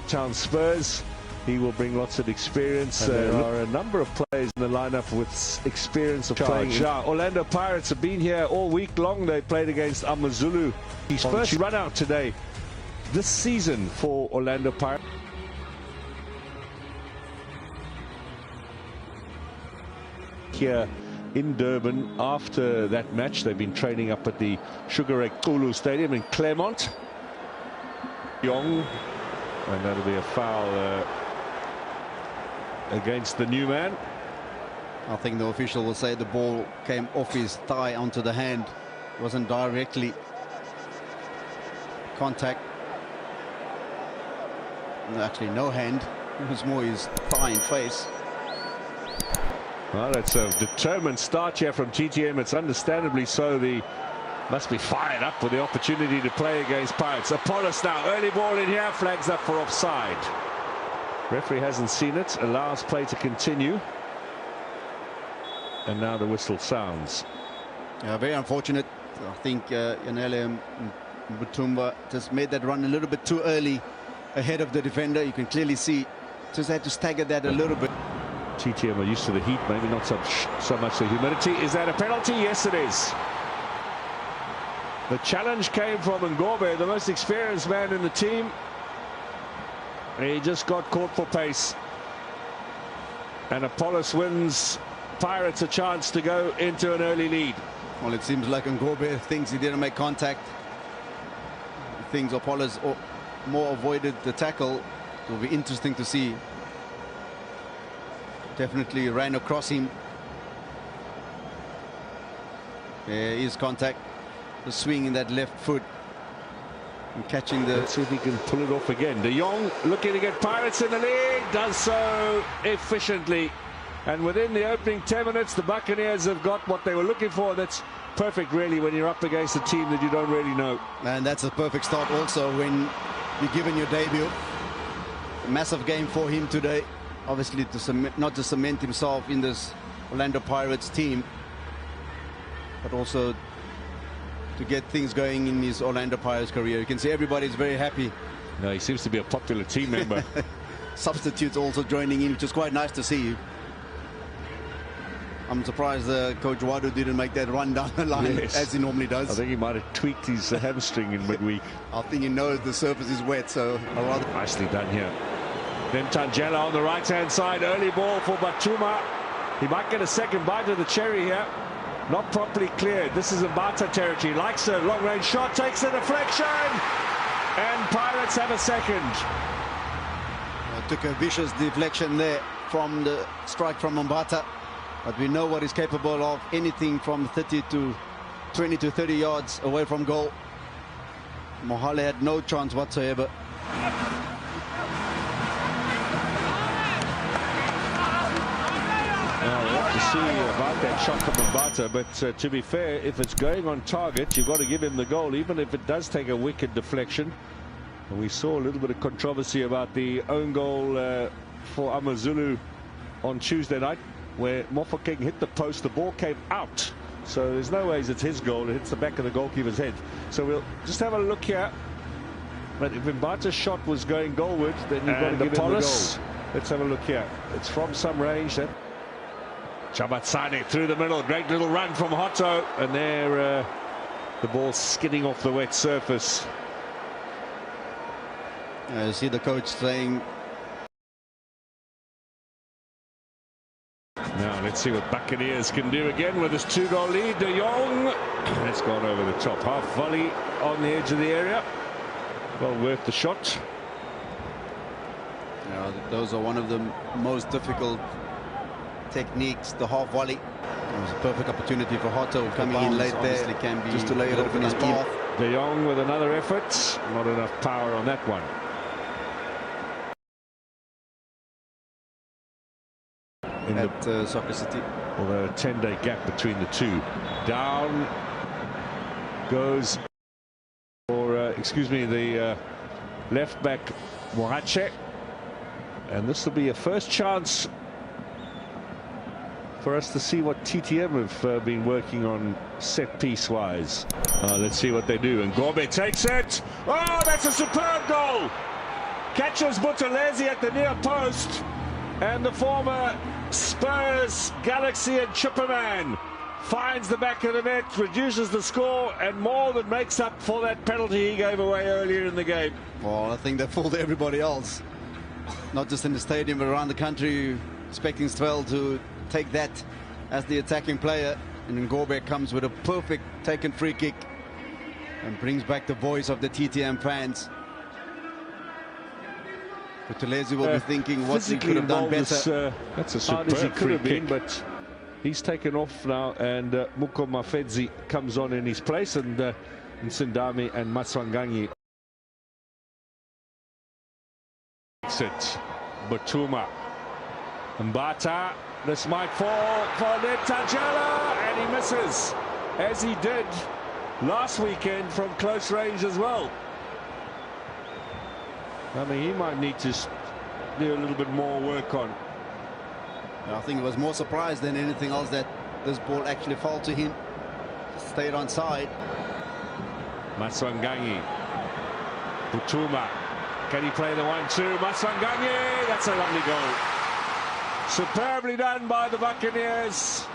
Cape Town Spurs. He will bring lots of experience. There are a number of players in the lineup with experience of playing. Orlando Pirates have been here all week long. They played against AmaZulu. His first run out today this season for Orlando Pirates. Here in Durban, after that match, they've been training up at the Sugar Ray Kulu Stadium in Claremont. Young, and that'll be a foul against the new man. I think the official will say the ball came off his thigh onto the hand. It wasn't directly contact. Actually, no hand. It was more his thigh and face. Well, that's a determined start here from TTM. It's understandably so. They must be fired up with the opportunity to play against Pirates. Apollos now, early ball in here, flags up for offside. Referee hasn't seen it, allows play to continue. And now the whistle sounds. Yeah, very unfortunate. I think Yanele Mutumba just made that run a little bit too early ahead of the defender. You can clearly see just had to stagger that a little bit. TTM are used to the heat, maybe not so much the humidity. Is that a penalty? Yes, it is. The challenge came from Ngobe, the most experienced man in the team. He just got caught for pace. And Apollos wins Pirates a chance to go into an early lead. Well, it seems like Ngobe thinks he didn't make contact. He thinks Apollos more avoided the tackle. It will be interesting to see. Definitely ran across him. There is contact. The swing in that left foot. And catching the... Let's see if he can pull it off again. De Jong looking to get Pirates in the lead. Does so efficiently. And within the opening 10 minutes, the Buccaneers have got what they were looking for. That's perfect, really, when you're up against a team that you don't really know. And that's a perfect start also when you're given your debut. A massive game for him today. Obviously, not to cement himself in this Orlando Pirates team, but also to get things going in his Orlando Pirates career. You can see everybody's very happy. No, he seems to be a popular team member. Substitutes also joining in, which is quite nice to see. I'm surprised Coach Wadu didn't make that run down the line as he normally does. I think he might have tweaked his hamstring in midweek. I think he knows the surface is wet, so I'd rather... Nicely done here. Then Tangela on the right-hand side. Early ball for Batuma. He might get a second bite of the cherry here. Not properly cleared. This is Mbata territory. Likes a long-range shot. Takes a deflection. And Pirates have a second. Took a vicious deflection there from the strike from Mbata. But we know what he's capable of. Anything from 20 to 30 yards away from goal. Mohale had no chance whatsoever. We'll have to see about that shot from Mbata, but to be fair, if it's going on target, you've got to give him the goal, even if it does take a wicked deflection. And we saw a little bit of controversy about the own goal for AmaZulu on Tuesday night, where Mofokeng hit the post, the ball came out. So there's no ways it's his goal, it hits the back of the goalkeeper's head. So we'll just have a look here. But if Mbata's shot was going goalward, then you've got to give him the goal. Let's have a look here. It's from some range then. Chabatsane through the middle, great little run from Hotto, and there the ball skidding off the wet surface. You see the coach saying... Now let's see what Buccaneers can do again with this 2-goal lead. De Jong, it's gone over the top. Half volley on the edge of the area. Well worth the shot. Yeah, those are one of the most difficult techniques, the half volley. It was a perfect opportunity for Hotto coming in late there. Can be just to lay it off in his path. De Jong with another effort. Not enough power on that one. At Soccer City. Although a 10-day gap between the two. Down goes for, the left back Mohache. And this will be a first chance for us to see what TTM have been working on set piece wise. Let's see what they do. And Ngobe takes it. Oh, that's a superb goal. catches Buthelezi at the near post, and the former Spurs, Galaxy and Chipperman finds the back of the net, reduces the score, and more than makes up for that penalty he gave away earlier in the game. Well, I think they fooled everybody else, not just in the stadium but around the country, expecting Svel to take that as the attacking player, and then Gorbek comes with a perfect taken free kick and brings back the voice of the TTM fans. Buthelezi will be thinking what he could have done better. That's a superb free kick, but he's taken off now, and Muko Mafedzi comes on in his place, and Nsindami and Maswanganyi. Exit Batuma. Mbata, this might fall for Netajala, and he misses, as he did last weekend from close range as well. I mean, he might need to do a little bit more work on. I think it was more surprised than anything else that this ball actually fell to him. Stayed on side. Maswanganyi. Butuma. Can he play the 1-2? Maswanganyi! That's a lovely goal. Superbly done by the Buccaneers.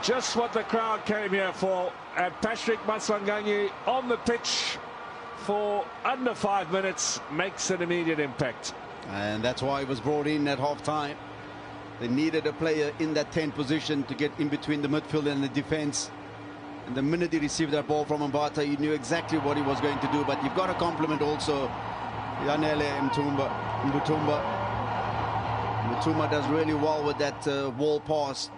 Just what the crowd came here for. And Patrick Maswanganyi on the pitch for under 5 minutes makes an immediate impact. And that's why he was brought in at half-time. They needed a player in that 10 position to get in between the midfield and the defence. And the minute he received that ball from Mbata, he knew exactly what he was going to do. But you've got to compliment also Yanele Mbutumba. Mutuma does really well with that wall pass.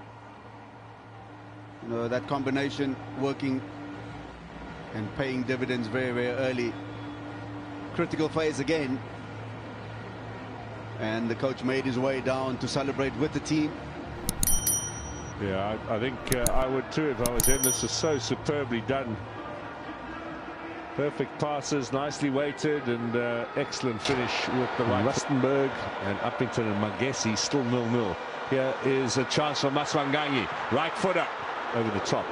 You know, that combination working and paying dividends very, very early. Critical phase again. And the coach made his way down to celebrate with the team. Yeah, I think I would too if I was him. This is so superbly done. Perfect passes, nicely weighted, and excellent finish with the right. Rustenberg and Uppington and Magesi still 0-0. Here is a chance for Maswanganyi. Right footer over the top.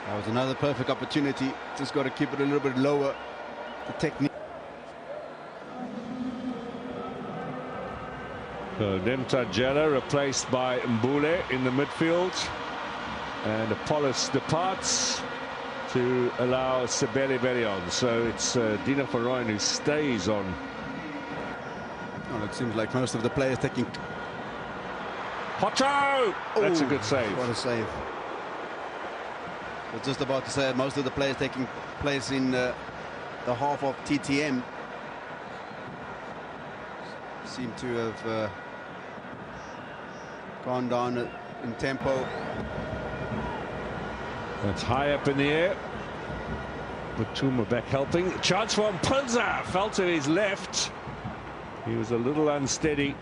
That was another perfect opportunity. Just got to keep it a little bit lower. The technique. So Nemtajela replaced by Mbule in the midfield, and Apollos departs to allow Sebele on. So it's Dina Faroyan who stays on. Well, it seems like most of the players taking. Hotto! That's a good save. What a save. I was just about to say most of the players taking place in the half of TTM seem to have gone down in tempo. That's high up in the air. Butuma back helping. Chance for Mpulza. Fell to his left. He was a little unsteady.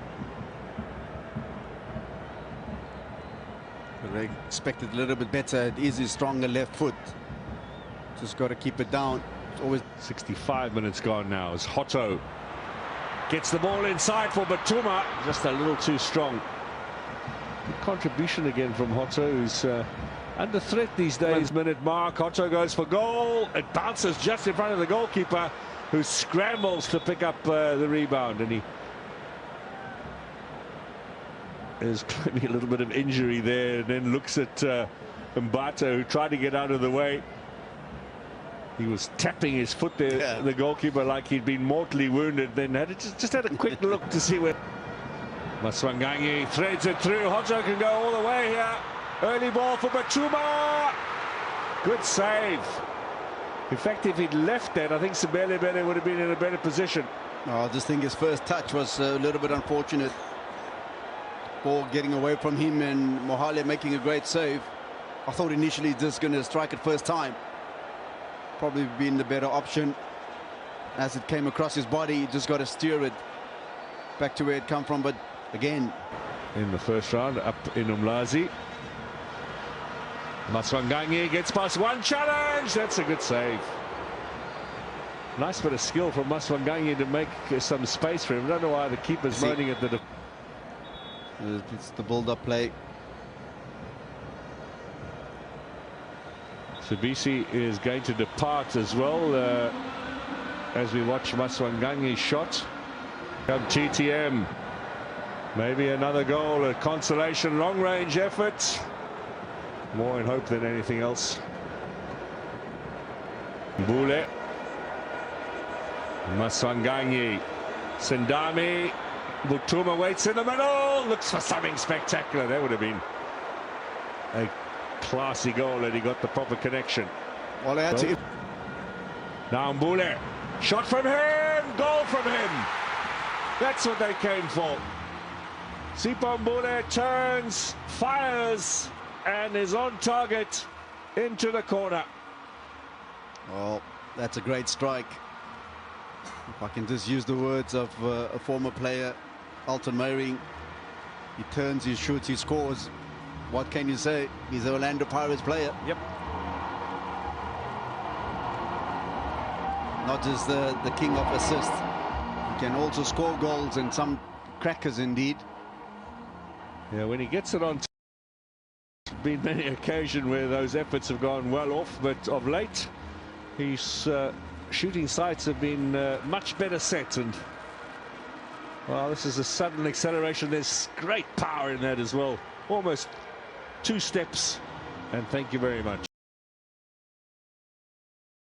They expected a little bit better. It is his stronger left foot. Just got to keep it down. It's always 65 minutes gone now as Hotto gets the ball inside for Butuma. Just a little too strong. Good contribution again from Hotto, who's under threat these days. Minute mark. Hotto goes for goal. It bounces just in front of the goalkeeper, who scrambles to pick up the rebound, and he is claiming a little bit of injury there, and then looks at Mbata, who tried to get out of the way. He was tapping his foot there, yeah. The goalkeeper, like he'd been mortally wounded, then just had a quick look to see where. Maswanganyi threads it through. Hotto can go all the way here. Early ball for Butuma. Good save. In fact, if he'd left that, I think Sebele would have been in a better position. Oh, I just think his first touch was a little bit unfortunate. Ball getting away from him and Mohale making a great save. I thought initially just going to strike it first time. Probably been the better option. As it came across his body, he just got to steer it back to where it come from. But again, in the first round, up in Umlazi. Maswanganyi gets past one challenge. That's a good save. Nice bit of skill from Maswanganyi to make some space for him. I don't know why the keeper's moaning at the. It's the build-up play. Sabisi is going to depart as well as we watch Maswanganyi's shot. Come TTM. Maybe another goal, a consolation long-range effort. More in hope than anything else. Mbule. Maswanganyi. Sindami. Butuma waits in the middle. Looks for something spectacular. That would have been a classy goal, and he got the proper connection. Well, that's it. Now Mbule. Shot from him. Goal from him. That's what they came for. Sipho Mbule turns, fires, and is on target into the corner. Well, that's a great strike. If I can just use the words of a former player, Alton Meyering, he turns, he shoots, he scores. What can you say? He's an Orlando Pirates player. Yep. Not just the king of assists. He can also score goals, and some crackers indeed. Yeah, when he gets it on, been many occasions where those efforts have gone well off, but of late his shooting sights have been much better set. And well, this is a sudden acceleration. There's great power in that as well. Almost 2 steps. And thank you very much.